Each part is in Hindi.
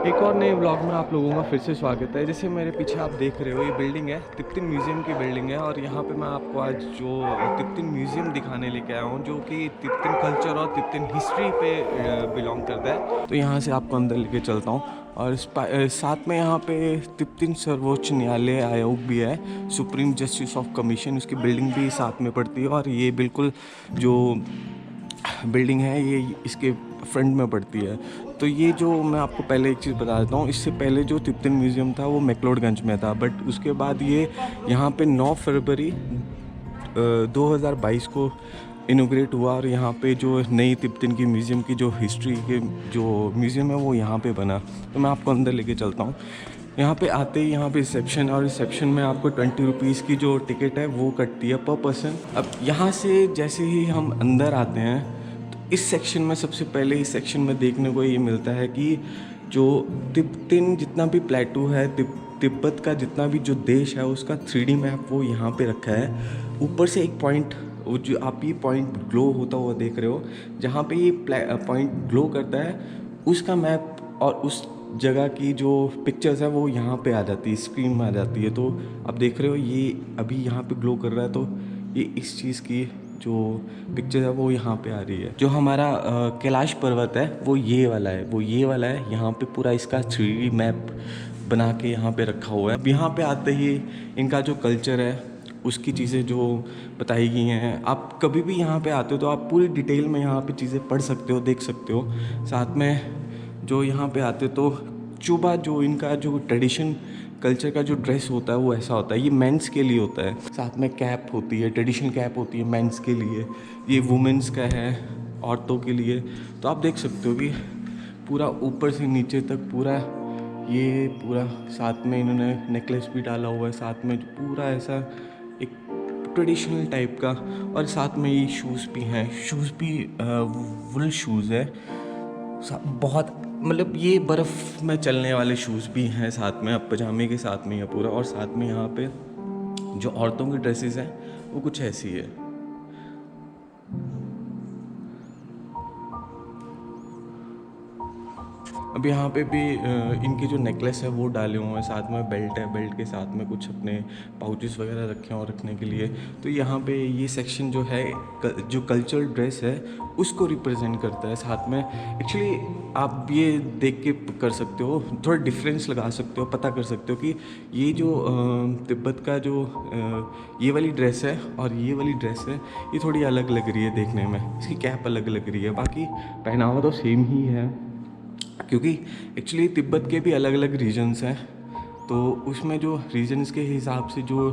एक और नए व्लॉग में आप लोगों का फिर से स्वागत है। जैसे मेरे पीछे आप देख रहे हो, ये बिल्डिंग है तिब्बतन म्यूज़ियम की बिल्डिंग है। और यहाँ पे मैं आपको आज जो तिब्बतन म्यूज़ियम दिखाने लेके आया हूँ, जो कि तिब्बतन कल्चर और तिब्बतन हिस्ट्री पे बिलोंग करता है। तो यहाँ से आपको अंदर लेके चलता हूँ। और साथ में यहाँ पे तिब्बतन सर्वोच्च न्यायालय आयोग भी है, सुप्रीम जस्टिस ऑफ कमीशन, उसकी बिल्डिंग भी साथ में पड़ती है। और ये बिल्कुल जो बिल्डिंग है ये इसके फ्रंट में पड़ती है। तो ये जो मैं आपको पहले एक चीज़ बता देता हूँ, इससे पहले जो तिब्बतन म्यूज़ियम था वो मैक्लोडगंज में था, बट उसके बाद ये यहाँ पे 9 फरवरी 2022 को इनोग्रेट हुआ। और यहाँ पे जो नई तिब्बतन की म्यूज़ियम की जो हिस्ट्री के जो म्यूज़ियम है वो यहाँ पे बना। तो मैं आपको अंदर लेके चलता हूँ। यहाँ पे आते ही यहाँ पे रिसेप्शन, और रिसेप्शन में आपको 20 रुपीज़ की जो टिकट है वो कटती है पर पर्सन। अब यहाँ से जैसे ही हम अंदर आते हैं तो इस सेक्शन में सबसे पहले इस सेक्शन में देखने को ये मिलता है कि जो तिब्बतन जितना भी प्लेटू है, तिब्बत का जितना भी जो देश है उसका 3D मैप वो यहाँ पे रखा है। ऊपर से एक पॉइंट, वो जो आप ये पॉइंट ग्लो होता हुआ देख रहे हो, जहाँ पे ये पॉइंट ग्लो करता है उसका मैप और उस जगह की जो पिक्चर्स है वो यहाँ पे आ जाती है, स्क्रीन में आ जाती है। तो आप देख रहे हो ये अभी यहाँ पे ग्लो कर रहा है, तो ये इस चीज़ की जो पिक्चर है वो यहाँ पे आ रही है। जो हमारा कैलाश पर्वत है वो ये वाला है, वो ये वाला है। यहाँ पे पूरा इसका 3D मैप बना के यहाँ पे रखा हुआ है। अब यहाँ पे आते ही इनका जो कल्चर है उसकी चीज़ें जो बताई गई हैं, आप कभी भी यहाँ पे आते हो तो आप पूरी डिटेल में यहाँ पे चीज़ें पढ़ सकते हो, देख सकते हो। साथ में जो यहाँ पे आते तो चुबा, जो इनका जो ट्रेडिशन कल्चर का जो ड्रेस होता है वो ऐसा होता है, ये मेंस के लिए होता है। साथ में कैप होती है, ट्रेडिशनल कैप होती है मेंस के लिए, ये वुमेंस का है औरतों के लिए। तो आप देख सकते हो कि पूरा ऊपर से नीचे तक पूरा ये पूरा, साथ में इन्होंने नेकलेस भी डाला हुआ है, साथ में पूरा ऐसा एक ट्रेडिशनल टाइप का। और साथ में ये शूज़ भी हैं, शूज़ भी वुल शूज़ है। बहुत मतलब ये बर्फ़ में चलने वाले शूज़ भी हैं साथ में, अब पजामे के साथ में है पूरा। और साथ में यहाँ पे जो औरतों की ड्रेसेस हैं वो कुछ ऐसी है। अब यहाँ पे भी इनके जो नेकलेस है वो डाले हुए हैं, साथ में बेल्ट है, बेल्ट के साथ में कुछ अपने पाउचेस वगैरह रखे हैं और रखने के लिए। तो यहाँ पे ये सेक्शन जो है जो कल्चरल ड्रेस है उसको रिप्रेजेंट करता है। साथ में एक्चुअली आप ये देख के कर सकते हो, थोड़ा डिफरेंस लगा सकते हो, पता कर सकते हो कि ये जो तिब्बत का जो ये वाली ड्रेस है और ये वाली ड्रेस है ये थोड़ी अलग लग रही है देखने में, इसकी कैप अलग लग रही है। बाकी पहनावा तो सेम ही है, क्योंकि एक्चुअली तिब्बत के भी अलग अलग रीजन्स हैं। तो उसमें जो रीजन्स के हिसाब से जो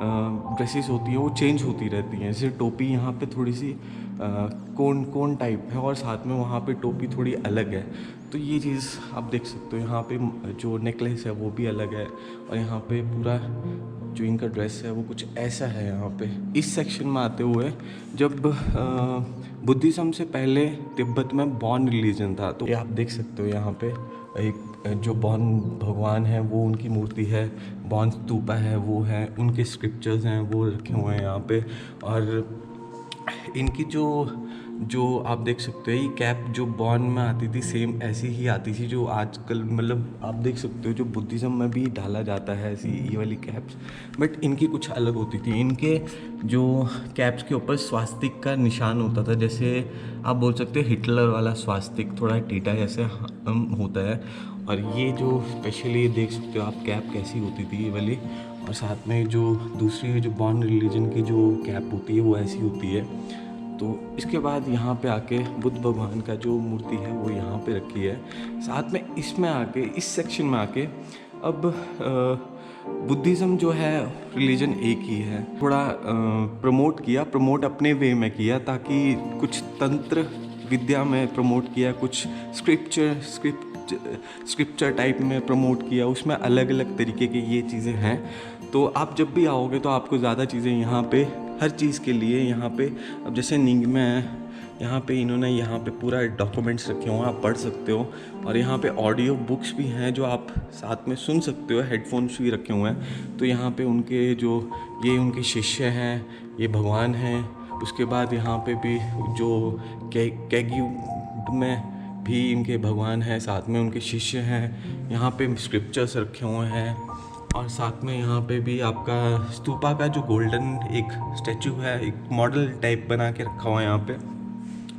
ड्रेसेस होती हैं वो चेंज होती रहती हैं। जैसे टोपी यहाँ पे थोड़ी सी कोन कोन टाइप है, और साथ में वहाँ पे टोपी थोड़ी अलग है। तो ये चीज़ आप देख सकते हो। यहाँ पे जो नेकलेस है वो भी अलग है, और यहाँ पे पूरा जो इनका ड्रेस है वो कुछ ऐसा है। यहाँ पे इस सेक्शन में आते हुए, जब बुद्धिज़्म से पहले तिब्बत में बॉन रिलीजन था, तो ये आप देख सकते हो यहाँ पे एक जो बॉन भगवान है वो उनकी मूर्ति है, बॉन स्तूपा है वो है, उनके स्क्रिप्चर्स हैं वो रखे हुए हैं यहाँ पे। और इनकी जो आप देख सकते हो ये कैप जो बॉन में आती थी सेम ऐसी ही आती थी जो आजकल, मतलब आप देख सकते हो जो बुद्धिज़्म में भी डाला जाता है ऐसी ये वाली कैप्स, बट इनकी कुछ अलग होती थी। इनके जो कैप्स के ऊपर स्वास्तिक का निशान होता था, जैसे आप बोल सकते हो हिटलर वाला स्वास्तिक, थोड़ा टीटा जैसे होता है। और ये जो स्पेशली देख सकते हो आप कैप कैसी होती थी ये वाली, और साथ में जो दूसरी जो बॉन रिलीजन की जो कैप होती है वो ऐसी होती है। तो इसके बाद यहाँ पे आके बुद्ध भगवान का जो मूर्ति है वो यहाँ पे रखी है। साथ में इसमें आके इस सेक्शन में आके अब बुद्धिज़्म जो है रिलीजन एक ही है, थोड़ा प्रमोट अपने वे में किया, ताकि कुछ तंत्र विद्या में प्रमोट किया, कुछ स्क्रिप्चर टाइप में प्रमोट किया, उसमें अलग अलग तरीके की ये चीज़ें हैं। तो आप जब भी आओगे तो आपको ज़्यादा चीज़ें यहाँ पे हर चीज़ के लिए यहाँ पे, अब जैसे नींग में है, यहाँ पे इन्होंने यहाँ पे पूरा डॉक्यूमेंट्स रखे हुए हैं, आप पढ़ सकते हो। और यहाँ पे ऑडियो बुक्स भी हैं जो आप साथ में सुन सकते हो, हेडफोन्स भी रखे हुए हैं। तो यहाँ पे उनके जो ये उनके शिष्य हैं, ये भगवान हैं। उसके बाद यहाँ पे भी जो कैग्यू में भी इनके भगवान हैं, साथ में उनके शिष्य हैं। यहाँ पे स्क्रिप्चर्स रखे हुए हैं और साथ में यहाँ पे भी आपका स्तूपा का जो गोल्डन एक स्टैचू है, एक मॉडल टाइप बना के रखा हुआ है यहाँ पे।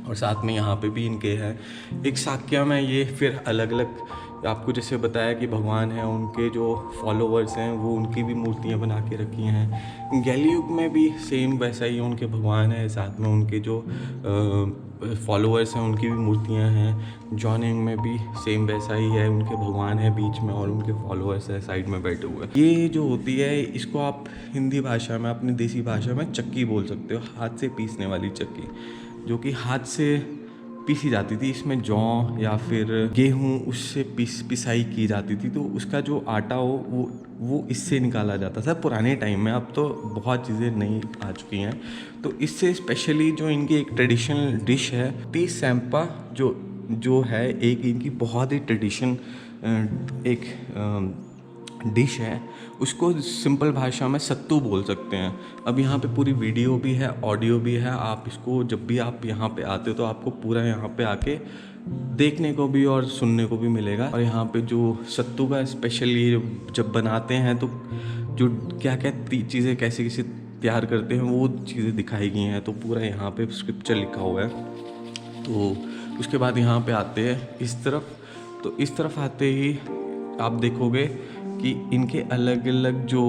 और साथ में यहाँ पे भी इनके हैं एक साक्या में ये फिर अलग अलग आपको जैसे बताया कि भगवान हैं, उनके जो फॉलोवर्स हैं वो उनकी भी मूर्तियाँ बना के रखी हैं। गैलीयुग में भी सेम वैसा ही उनके भगवान हैं, साथ में उनके जो फॉलोअर्स हैं उनकी भी मूर्तियाँ हैं। जॉनिंग में भी सेम वैसा ही है, उनके भगवान हैं बीच में और उनके फॉलोअर्स हैं साइड में बैठे हुए। ये जो होती है इसको आप हिंदी भाषा में, अपनी देसी भाषा में चक्की बोल सकते हो, हाथ से पीसने वाली चक्की, जो कि हाथ से पीसी जाती थी। इसमें जौ या फिर गेहूँ उससे पिसाई की जाती थी, तो उसका जो आटा हो वो इससे निकाला जाता था पुराने टाइम में। अब तो बहुत चीज़ें नई आ चुकी हैं। तो इससे स्पेशली जो इनकी एक ट्रेडिशनल डिश है ती सैंपा, जो है एक इनकी बहुत ही ट्रेडिशन एक डिश है, उसको सिंपल भाषा में सत्तू बोल सकते हैं। अब यहाँ पे पूरी वीडियो भी है, ऑडियो भी है। आप इसको जब भी आप यहाँ पे आते हो तो आपको पूरा यहाँ पे आके देखने को भी और सुनने को भी मिलेगा। और यहाँ पे जो सत्तू का स्पेशली जब बनाते हैं तो जो क्या क्या चीज़ें कैसे कैसे तैयार करते हैं वो चीज़ें दिखाई गई हैं। तो पूरा यहाँ पे स्क्रिप्चर लिखा हुआ है। तो उसके बाद यहाँ पे आते हैं इस तरफ, तो इस तरफ आते ही आप देखोगे कि इनके अलग अलग जो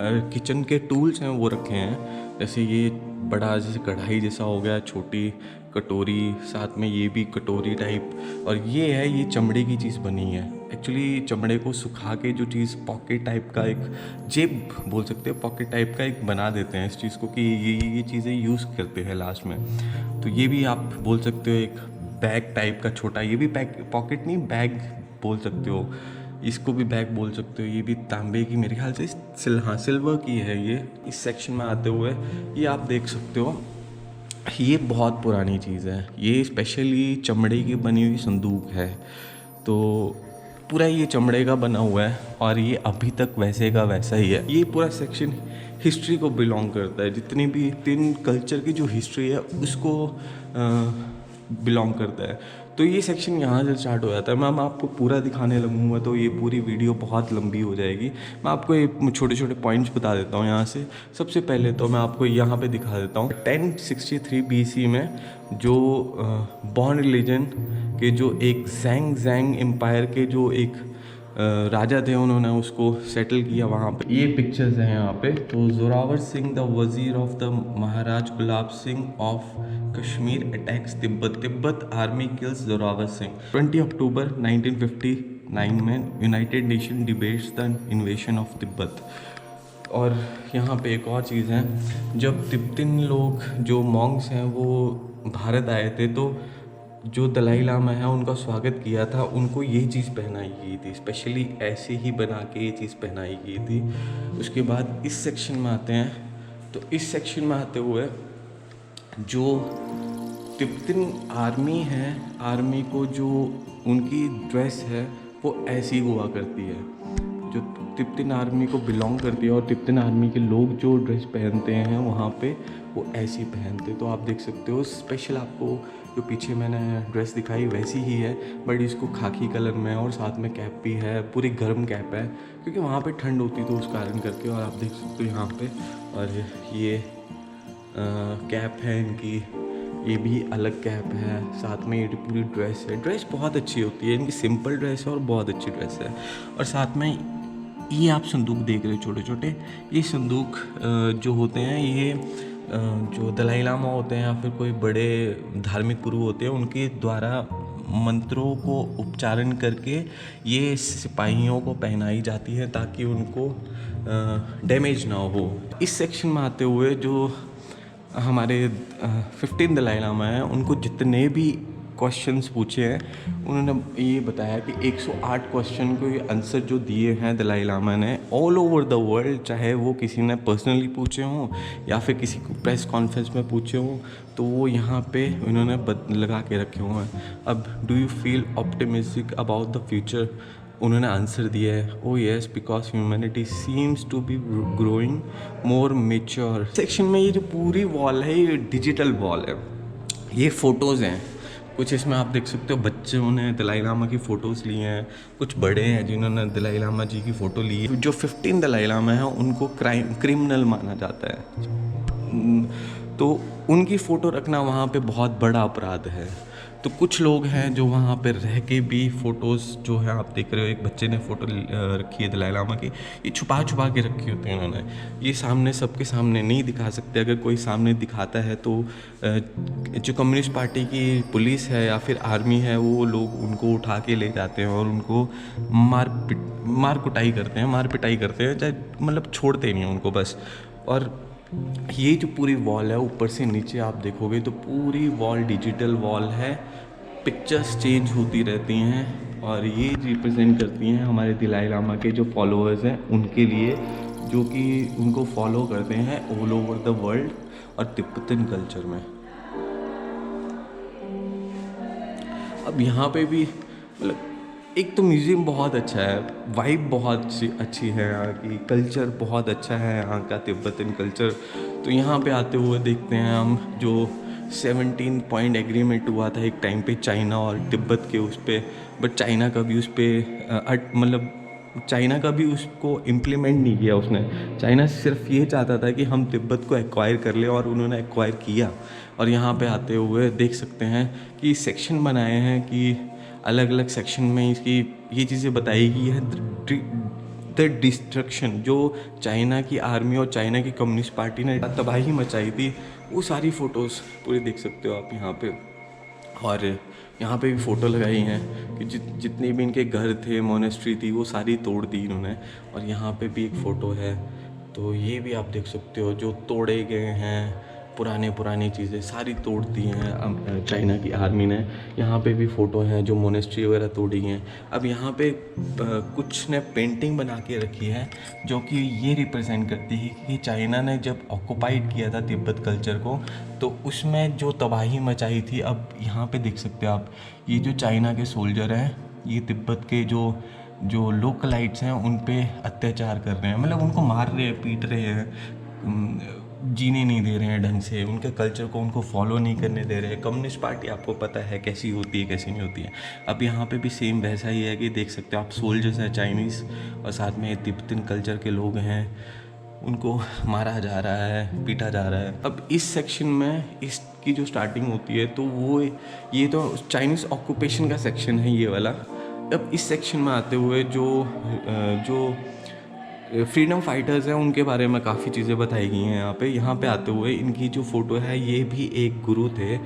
किचन के टूल्स हैं वो रखे हैं। जैसे ये बड़ा जैसे कढ़ाई जैसा हो गया, छोटी कटोरी, साथ में ये भी कटोरी टाइप। और ये चमड़े की चीज़ बनी है। एक्चुअली चमड़े को सुखा के जो चीज़ पॉकेट टाइप का, एक जेब बोल सकते हैं, पॉकेट टाइप का एक बना देते हैं इस चीज़ को कि ये चीज़ें यूज़ करते हैं लास्ट में। तो ये भी आप बोल सकते हो एक बैग टाइप का छोटा, ये भी पॉकेट नहीं बैग बोल सकते हो, इसको भी बैग बोल सकते हो। ये भी तांबे की, मेरे ख्याल से सिल्वर की है ये। इस सेक्शन में आते हुए ये आप देख सकते हो, ये बहुत पुरानी चीज़ है। ये स्पेशली चमड़े की बनी हुई संदूक है। तो पूरा ये चमड़े का बना हुआ है और ये अभी तक वैसे का वैसा ही है। ये पूरा सेक्शन हिस्ट्री को बिलोंग करता है। जितनी भी तीन कल्चर की जो हिस्ट्री है उसको बिलोंग करता है। तो ये सेक्शन यहाँ से स्टार्ट हो जाता है। मैं आपको पूरा दिखाने लगूंगा तो ये पूरी वीडियो बहुत लंबी हो जाएगी। मैं आपको ये छोटे छोटे पॉइंट्स बता देता हूँ यहाँ से। सबसे पहले तो मैं आपको यहाँ पे दिखा देता हूँ 1063 BC में जो बॉन रिलीजन के जो एक ज़ैंग एम्पायर के जो एक राजा थे, उन्होंने उसको सेटल किया वहाँ पे। ये पिक्चर्स हैं यहाँ पे। तो जोरावर सिंह द वजीर of the Maharaj Gulab Singh of Kashmir attacks Tibet army kills Zorawar Singh. 20 अक्टूबर 1959 में United nation debates the इन्वेशन of Tibet. और यहाँ पे एक और चीज़ है, जब तिब्बतिन लोग जो मॉन्क्स हैं वो भारत आए थे तो जो दलाई लामा है उनका स्वागत किया था, उनको ये चीज़ पहनाई गई थी, स्पेशली ऐसे ही बना के ये चीज़ पहनाई गई थी। उसके बाद इस सेक्शन में आते हैं। तो इस सेक्शन में आते हुए जो तिब्बतिन आर्मी है, आर्मी को जो उनकी ड्रेस है वो ऐसी हुआ करती है, जो तिब्बतिन आर्मी को बिलोंग करती है। और तिब्बतिन आर्मी के लोग जो ड्रेस पहनते हैं वहाँ पे वो ऐसी पहनते। तो आप देख सकते हो स्पेशल, आपको जो पीछे मैंने ड्रेस दिखाई वैसी ही है, बट इसको खाकी कलर में और साथ में कैप भी है, पूरी गर्म कैप है क्योंकि वहाँ पे ठंड होती तो उस कारण करके। और आप देख सकते हो यहाँ पे, और ये कैप है इनकी, ये भी अलग कैप है, साथ में ये पूरी ड्रेस है। ड्रेस बहुत अच्छी होती है इनकी, सिंपल ड्रेस है और बहुत अच्छी ड्रेस है। और साथ में ये आप संदूक देख रहे हो छोटे छोटे, ये संदूक जो होते हैं, ये जो दलाई लामा होते हैं या फिर कोई बड़े धार्मिक गुरु होते हैं, उनके द्वारा मंत्रों को उच्चारण करके ये सिपाहियों को पहनाई जाती है ताकि उनको डैमेज ना हो। इस सेक्शन में आते हुए जो हमारे 15 दलाई लामा हैं, उनको जितने भी क्वेश्चंस पूछे हैं उन्होंने ये बताया कि 108 क्वेश्चन को आंसर जो दिए हैं दलाई लामा ने ऑल ओवर द वर्ल्ड, चाहे वो किसी ने पर्सनली पूछे हों या फिर किसी को प्रेस कॉन्फ्रेंस में पूछे हों, तो वो यहाँ पे उन्होंने लगा के रखे हुए हैं। अब do you feel optimistic about the future, उन्होंने आंसर दिया है oh yes because humanity seems to be growing more mature. Section में ये जो पूरी वॉल है ये डिजिटल वॉल है, ये फ़ोटोज़ हैं, कुछ इसमें आप देख सकते हो बच्चों ने दलाई लामा की फ़ोटोज़ ली हैं, कुछ बड़े हैं जिन्होंने दलाई लामा जी की फ़ोटो ली है। जो 15 दलाई लामा हैं उनको क्रिमिनल माना जाता है, तो उनकी फ़ोटो रखना वहाँ पे बहुत बड़ा अपराध है। तो कुछ लोग हैं जो वहाँ पे रह के भी फ़ोटोज़ जो है आप देख रहे हो, एक बच्चे ने फ़ोटो रखी है दलाई लामा की, ये छुपा छुपा के रखी होती है उन्होंने, ये सामने सबके सामने नहीं दिखा सकते। अगर कोई सामने दिखाता है तो जो कम्युनिस्ट पार्टी की पुलिस है या फिर आर्मी है वो लोग उनको उठा के ले जाते हैं और उनको मार कुटाई करते हैं, मार पिटाई करते हैं, चाहे मतलब छोड़ते नहीं हैं उनको बस। और ये जो पूरी वॉल है ऊपर से नीचे आप देखोगे तो पूरी वॉल डिजिटल वॉल है, पिक्चर्स चेंज होती रहती हैं और ये रिप्रेजेंट करती हैं हमारे दलाई लामा के जो फॉलोअर्स हैं उनके लिए, जो कि उनको फॉलो करते हैं ऑल ओवर द वर्ल्ड और तिब्बतन कल्चर में। अब यहाँ पे भी मतलब एक तो म्यूज़ियम बहुत अच्छा है, वाइब बहुत अच्छी है, यहाँ की कल्चर बहुत अच्छा है, यहाँ का तिब्बतन कल्चर। तो यहाँ पे आते हुए देखते हैं हम जो 17 पॉइंट एग्रीमेंट हुआ था एक टाइम पे चाइना और तिब्बत के उस पर, बट चाइना कभी उस पर मतलब चाइना का भी उसको इम्प्लीमेंट नहीं किया उसने। चाइना सिर्फ ये चाहता था कि हम तिब्बत को एक्वायर कर लें और उन्होंने एक्वायर किया। और यहाँ पे आते हुए देख सकते हैं कि सेक्शन बनाए हैं कि अलग अलग सेक्शन में इसकी ये चीज़ें बताई गई है। द डिस्ट्रक्शन जो चाइना की आर्मी और चाइना की कम्युनिस्ट पार्टी ने तबाही मचाई थी, वो सारी फ़ोटोज़ पूरे देख सकते हो आप यहाँ पे। और यहाँ पे भी फ़ोटो लगाई हैं कि जितने भी इनके घर थे, मोनेस्ट्री थी, वो सारी तोड़ दी इन्होंने। और यहाँ पे भी एक फ़ोटो है, तो ये भी आप देख सकते हो जो तोड़े गए हैं, पुरानी चीज़ें सारी तोड़ दी हैं चाइना की आर्मी ने। यहाँ पे भी फ़ोटो हैं जो मोनेस्ट्री वगैरह तोड़ी हैं। अब यहाँ पे कुछ ने पेंटिंग बना के रखी है जो कि ये रिप्रेजेंट करती है कि चाइना ने जब ऑक्युपाइड किया था तिब्बत कल्चर को, तो उसमें जो तबाही मचाई थी। अब यहाँ पे देख सकते हो आप, ये जो चाइना के सोल्जर हैं, ये तिब्बत के जो लोकलाइट्स हैं उन पे अत्याचार कर रहे हैं, मतलब उनको मार रहे हैं, पीट रहे हैं, जीने नहीं दे रहे हैं ढंग से, उनके कल्चर को उनको फॉलो नहीं करने दे रहे हैं। कम्युनिस्ट पार्टी आपको पता है कैसी होती है कैसी नहीं होती है। अब यहाँ पे भी सेम वैसा ही है कि देख सकते हो आप, सोल्जर्स हैं चाइनीज़ और साथ में तिब्बतन कल्चर के लोग हैं, उनको मारा जा रहा है, पीटा जा रहा है। अब इस सेक्शन में इसकी जो स्टार्टिंग होती है तो वो ये तो चाइनीज़ ऑक्यूपेशन का सेक्शन है ये वाला। अब इस सेक्शन में आते हुए जो फ्रीडम फाइटर्स हैं उनके बारे में काफ़ी चीज़ें बताई गई हैं यहाँ पे आते हुए। इनकी जो फ़ोटो है ये भी एक गुरु थे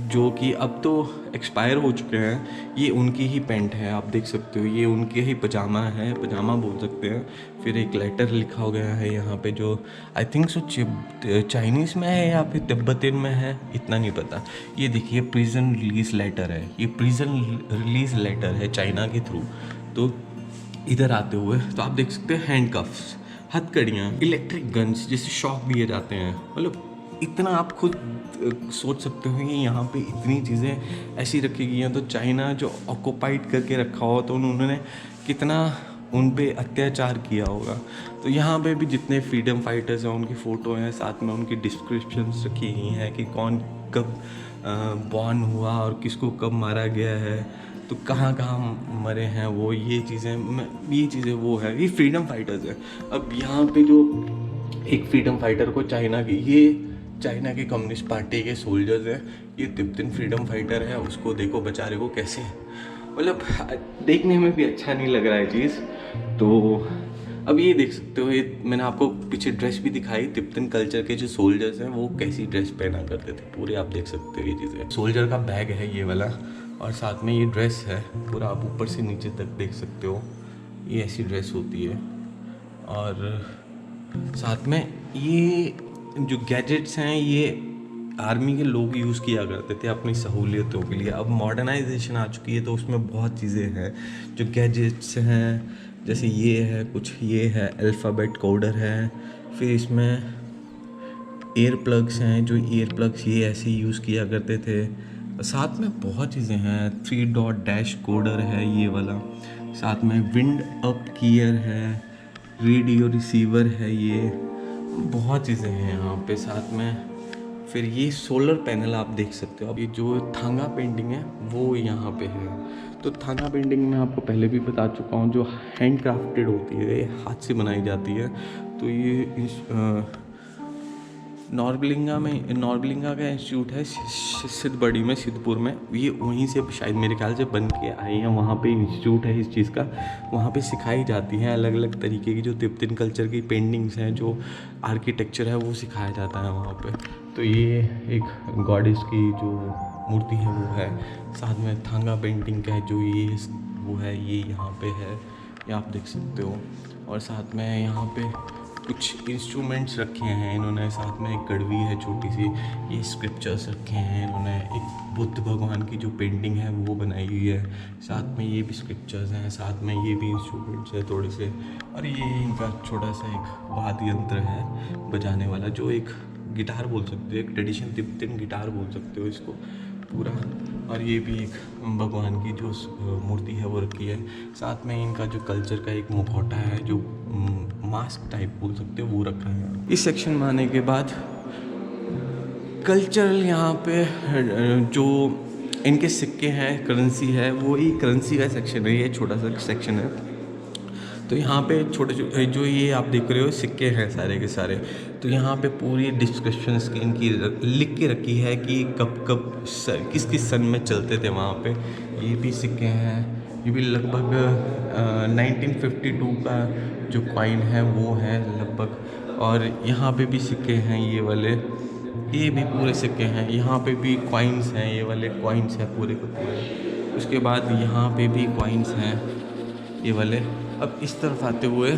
जो कि अब तो एक्सपायर हो चुके हैं। ये उनकी ही पेंट है, आप देख सकते हो, ये उनके ही पजामा है, पजामा बोल सकते हैं। फिर एक लेटर लिखा हो गया है यहाँ पे जो आई थिंक सो चाइनीज़ में है या फिर तिब्बतन में है, इतना नहीं पता। ये देखिए प्रिजन रिलीज़ लेटर है, ये प्रिजन रिलीज़ लेटर है चाइना के थ्रू। तो इधर आते हुए तो आप देख सकते हैं हैंडकफ्स, हथकड़ियाँ, इलेक्ट्रिक गन्स जिससे शॉक दिए जाते हैं। मतलब इतना आप खुद सोच सकते हो कि यहाँ पे इतनी चीज़ें ऐसी रखी गई हैं। तो चाइना जो ऑक्युपाइड करके रखा हो तो उन्होंने कितना उन पे अत्याचार किया होगा। तो यहाँ पे भी जितने फ्रीडम फाइटर्स हैं उनकी फ़ोटो हैं, साथ में उनकी डिस्क्रिप्शंस रखी गई हैं कि कौन कब बॉर्न हुआ और किसको कब मारा गया है, तो कहाँ कहाँ मरे हैं वो, ये चीज़ें वो है, ये फ्रीडम फाइटर्स हैं। अब यहाँ पे जो एक फ्रीडम फाइटर को ये चाइना के कम्युनिस्ट पार्टी के सोल्जर्स हैं, ये तिब्बतन फ्रीडम फाइटर है, उसको देखो बेचारे को कैसे, मतलब देखने में भी अच्छा नहीं लग रहा है चीज़। तो अब ये देख सकते हो, ये मैंने आपको पीछे ड्रेस भी दिखाई, तिब्बतन कल्चर के जो सोल्जर्स हैं वो कैसी ड्रेस पहना करते थे, पूरे आप देख सकते हो ये चीज़ें। सोल्जर का बैग है ये वाला और साथ में ये ड्रेस है पूरा, आप ऊपर से नीचे तक देख सकते हो, ये ऐसी ड्रेस होती है। और साथ में ये जो गैजेट्स हैं ये आर्मी के लोग यूज़ किया करते थे अपनी सहूलियतों के लिए। अब मॉडर्नाइजेशन आ चुकी है तो उसमें बहुत चीज़ें हैं जो गैजेट्स हैं, जैसे ये है, कुछ ये है, अल्फ़ाबेट कोडर है, फिर इसमें एयर प्लग्स हैं, जो ईयर प्लग्स ये ऐसे यूज़ किया करते थे। साथ में बहुत चीज़ें हैं, 3 डॉट डैश कोडर है ये वाला, साथ में विंड अप गियर है, रेडियो रिसीवर है, ये बहुत चीज़ें हैं यहाँ पे। साथ में फिर ये सोलर पैनल आप देख सकते हो। अब ये जो थांगा पेंटिंग है वो यहाँ पे है। तो थांगा पेंटिंग मैं आपको पहले भी बता चुका हूँ, जो हैंड क्राफ्टेड होती है, ये हाथ से बनाई जाती है। तो ये नॉर्बलिंगा का इंस्टीट्यूट है सिद्धबड़ी में, सिद्धपुर में। ये वहीं से शायद मेरे ख्याल से बन के आई हैं, वहाँ पे इंस्टीट्यूट है इस चीज़ का। वहाँ पे सिखाई जाती हैं अलग अलग तरीके की जो तिब्बतन कल्चर की पेंटिंग्स हैं, जो आर्किटेक्चर है वो सिखाया जाता है वहाँ पे। तो ये एक गॉडेस की जो मूर्ति है वो है। साथ में थांगा पेंटिंग का जो ये वो है, ये यहाँ पे है, ये आप देख सकते हो। और साथ में यहाँ पे कुछ इंस्ट्रूमेंट्स रखे हैं इन्होंने। साथ में एक गड़वी है छोटी सी, ये स्क्रिप्चर्स रखे हैं इन्होंने। एक बुद्ध भगवान की जो पेंटिंग है वो बनाई हुई है। साथ में ये भी स्क्रिप्चर्स हैं, साथ में ये भी इंस्ट्रूमेंट्स हैं थोड़े से। और ये इनका छोटा सा एक वाद्य यंत्र है बजाने वाला, जो एक गिटार बोल सकते हो, एक ट्रेडिशन तिब्बतन गिटार बोल सकते हो इसको पूरा। और ये भी एक भगवान की जो मूर्ति है वो रखी है। साथ में इनका जो कल्चर का एक मुखौटा है, जो मास्क टाइप बोल सकते हो, वो रखा है। इस सेक्शन में आने के बाद कल्चरल यहाँ पे जो इनके सिक्के हैं, करेंसी है, वो ही करेंसी का सेक्शन है। ये छोटा सा सेक्शन है। तो यहाँ पे छोटे जो ये आप देख रहे हो सिक्के हैं सारे के सारे। तो यहाँ पे पूरी डिस्क्रिप्शंस की इनकी लिख के रखी है कि कब कब किस किस सन में चलते थे वहाँ पे। ये भी सिक्के हैं, ये भी लगभग 1952 का जो कॉइन है वो है लगभग। और यहाँ पे भी सिक्के हैं ये वाले, ये भी पूरे सिक्के हैं। यहाँ पे भी कॉइन्स हैं, ये वाले कॉइन्स हैं पूरे के पूरे। उसके बाद यहाँ पे भी कॉइन्स हैं ये वाले। अब इस तरफ आते हुए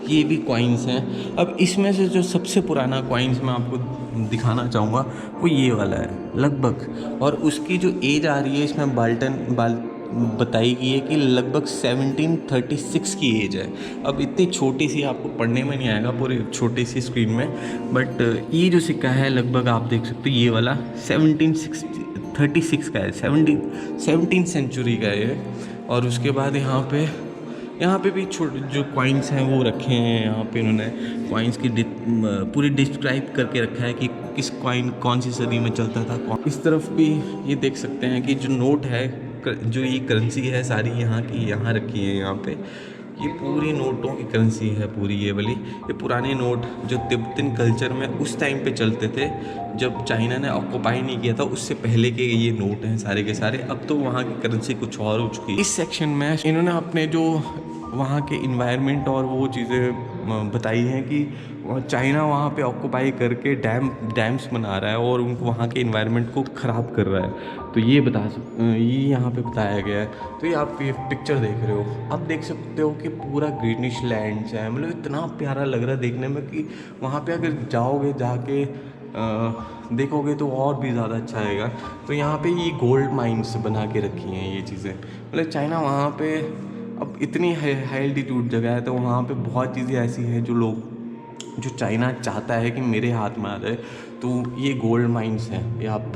ये भी कॉइन्स हैं। अब इसमें से जो सबसे पुराना कॉइन्स मैं आपको दिखाना चाहूँगा वो ये वाला है लगभग। और उसकी जो एज आ रही है इसमें बताई गई है कि लगभग 1736 की एज है। अब इतनी छोटी सी आपको पढ़ने में नहीं आएगा पूरी छोटी सी स्क्रीन में, बट ये जो सिक्का है लगभग आप देख सकते हो, ये वाला 1736 का है, 17th सेंचुरी का है। और उसके बाद यहाँ पे भी छोटे जो कॉइन्स हैं वो रखे हैं। यहाँ पे इन्होंने कॉइन्स की पूरी डिस्क्राइब करके रखा है कि किस कॉइन कौन सी सदी में चलता था। इस तरफ भी ये देख सकते हैं कि जो नोट है, जो ये करेंसी है सारी यहाँ की यहाँ रखी है। यहाँ पे ये पूरी नोटों की करेंसी है पूरी, ये वाली। ये पुराने नोट जो तिब्बतन कल्चर में उस टाइम पे चलते थे जब चाइना ने ऑक्यूपाई नहीं किया था, उससे पहले के ये नोट हैं सारे के सारे। अब तो वहाँ की करेंसी कुछ और हो चुकी है। इस सेक्शन में इन्होंने अपने जो वहाँ के इन्वायरमेंट और वो चीज़ें बताई हैं कि चाइना वहाँ पे ऑक्यूपाई करके डैम्स बना रहा है और उनको वहाँ के इन्वायरमेंट को ख़राब कर रहा है। तो ये ये यहाँ पे बताया गया है। तो ये आप ये पिक्चर देख रहे हो, आप देख सकते हो कि पूरा ग्रीनिश लैंड्स है। मतलब इतना प्यारा लग रहा है देखने में कि वहाँ पे अगर जाओगे जाके देखोगे तो और भी ज़्यादा अच्छा आएगा। तो यहाँ पे ये गोल्ड माइंस बना के रखी हैं ये चीज़ें। मतलब चाइना वहाँ पे अब इतनी हाई एल्टीट्यूड जगह है, तो वहाँ पे बहुत चीज़ें ऐसी हैं जो चाइना चाहता है कि मेरे हाथ में आ जाए। तो ये गोल्ड माइंस हैं, ये आप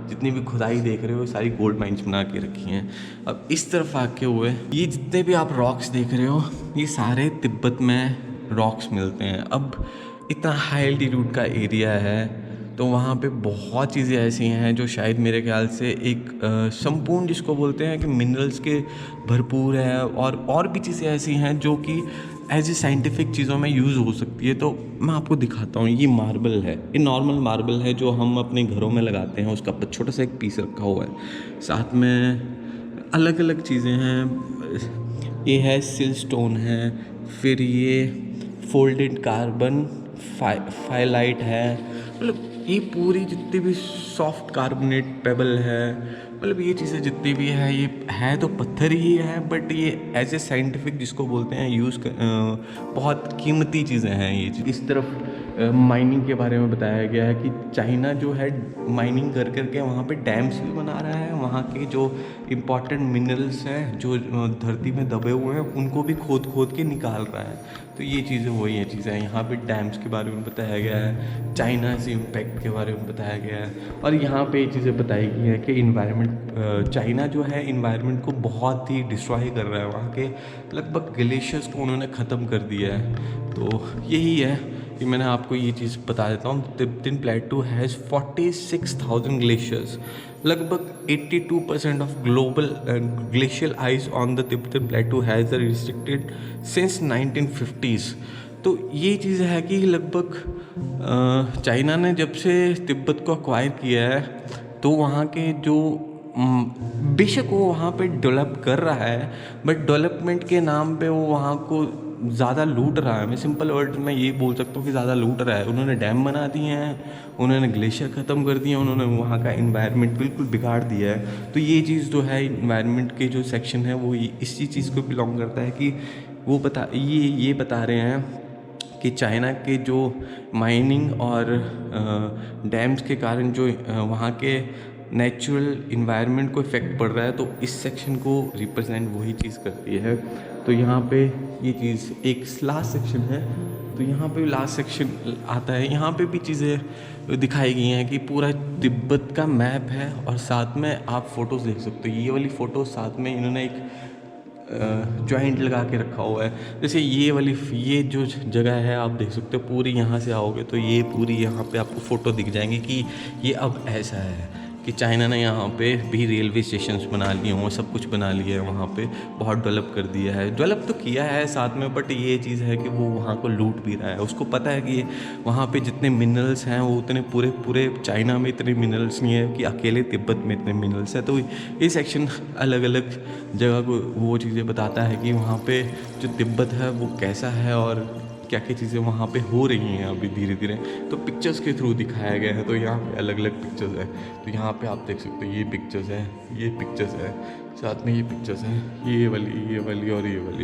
जितनी भी खुदाई देख रहे हो सारी गोल्ड माइंस बना के रखी हैं। अब इस तरफ आके हुए ये जितने भी आप रॉक्स देख रहे हो ये सारे तिब्बत में रॉक्स मिलते हैं। अब इतना हाई एल्टीट्यूड का एरिया है तो वहाँ पे बहुत चीज़ें ऐसी हैं जो शायद मेरे ख्याल से एक संपूर्ण जिसको बोलते हैं कि मिनरल्स के भरपूर है। और भी चीज़ें ऐसी हैं जो कि एज ए साइंटिफिक चीज़ों में यूज़ हो सकती है। तो मैं आपको दिखाता हूँ, ये मार्बल है, ये नॉर्मल मार्बल है जो हम अपने घरों में लगाते हैं, उसका छोटा सा एक पीस रखा हुआ है। साथ में अलग अलग चीज़ें हैं, ये है सिल स्टोन है, फिर ये फोल्डेड कार्बन फाइलाइट है। मतलब ये पूरी जितनी भी सॉफ्ट कार्बोनेट पेबल है, मतलब ये चीज़ें जितनी भी है ये है तो पत्थर ही है, बट ये एज ए साइंटिफिक जिसको बोलते हैं बहुत कीमती चीज़ें हैं ये चीज़। इस तरफ माइनिंग के बारे में बताया गया है कि चाइना जो है माइनिंग कर करके वहाँ पे डैम्स भी बना रहा है। वहाँ के जो इम्पॉर्टेंट मिनरल्स हैं जो धरती में दबे हुए हैं उनको भी खोद के निकाल रहा है। तो ये चीज़ें वही हैं चीज़ें। यहाँ पे डैम्स के बारे में बताया गया है, चाइना से इम्पैक्ट के बारे में बताया गया है। और यहाँ पे ये चीज़ें बताई गई हैं कि इन्वायरमेंट चाइना जो है इन्वायरमेंट को बहुत ही डिस्ट्रॉय कर रहा है। वहाँ के लगभग ग्लेशियर्स को उन्होंने ख़त्म कर दिया है। तो यही है कि मैंने आपको ये चीज़ बता देता हूँ, तिब्बतन प्लेटू हैज़ 46,000 ग्लेशियर्स। लगभग 82% of global glacial ice on the Tibetan प्लेटू has restricted since 1950s। तो ये चीज़ है कि लगभग चाइना ने जब से तिब्बत को अक्वायर किया है, तो वहाँ के जो बेशक वो वहाँ पे डेवलप कर रहा है, बट डेवलपमेंट के नाम पे वो वहाँ को ज़्यादा लूट रहा है। मैं सिंपल वर्ड में ये बोल सकता हूँ कि ज़्यादा लूट रहा है। उन्होंने डैम बना दिए हैं, उन्होंने ग्लेशियर ख़त्म कर दिए, उन्होंने वहाँ का इन्वायरमेंट बिल्कुल बिगाड़ दिया है। तो ये चीज़ जो है इन्वायरमेंट के जो सेक्शन है वो इसी चीज़ को बिलोंग करता है कि वो ये बता रहे हैं कि चाइना के जो माइनिंग और डैम्स के कारण जो वहाँ के नेचुरल इन्वायरमेंट को इफ़ेक्ट पड़ रहा है, तो इस सेक्शन को रिप्रेजेंट वही चीज़ करती है। तो यहाँ पे ये चीज़ एक लास्ट सेक्शन है, तो यहाँ पे लास्ट सेक्शन आता है। यहाँ पे भी चीज़ें दिखाई गई हैं कि पूरा तिब्बत का मैप है और साथ में आप फ़ोटोज़ देख सकते हो। ये वाली फ़ोटो साथ में इन्होंने एक जॉइंट लगा के रखा हुआ है। जैसे ये जो जगह है आप देख सकते हो, पूरी यहाँ से आओगे तो ये पूरी यहाँ पे आपको फ़ोटो दिख जाएंगी कि ये अब ऐसा है कि चाइना ने यहाँ पे भी रेलवे स्टेशंस बना लिए हों, सब कुछ बना लिया है, वहाँ पे बहुत डेवलप कर दिया है। डेवलप तो किया है साथ में, बट ये चीज़ है कि वो वहाँ को लूट भी रहा है। उसको पता है कि वहाँ पे जितने मिनरल्स हैं वो उतने पूरे चाइना में इतने मिनरल्स नहीं है कि अकेले तिब्बत में इतने मिनरल्स हैं। तो ये सेक्शन अलग अलग जगह को वो चीज़ें बताता है कि वहाँ पे जो तिब्बत है वो कैसा है और क्या क्या चीज़ें वहाँ पे हो रही हैं अभी धीरे धीरे। तो पिक्चर्स के थ्रू दिखाया गया है। तो यहाँ पे अलग अलग पिक्चर्स हैं। तो यहाँ पे आप देख सकते हो ये पिक्चर्स हैं, ये पिक्चर्स हैं, साथ में ये पिक्चर्स हैं, ये वाली और ये वाली।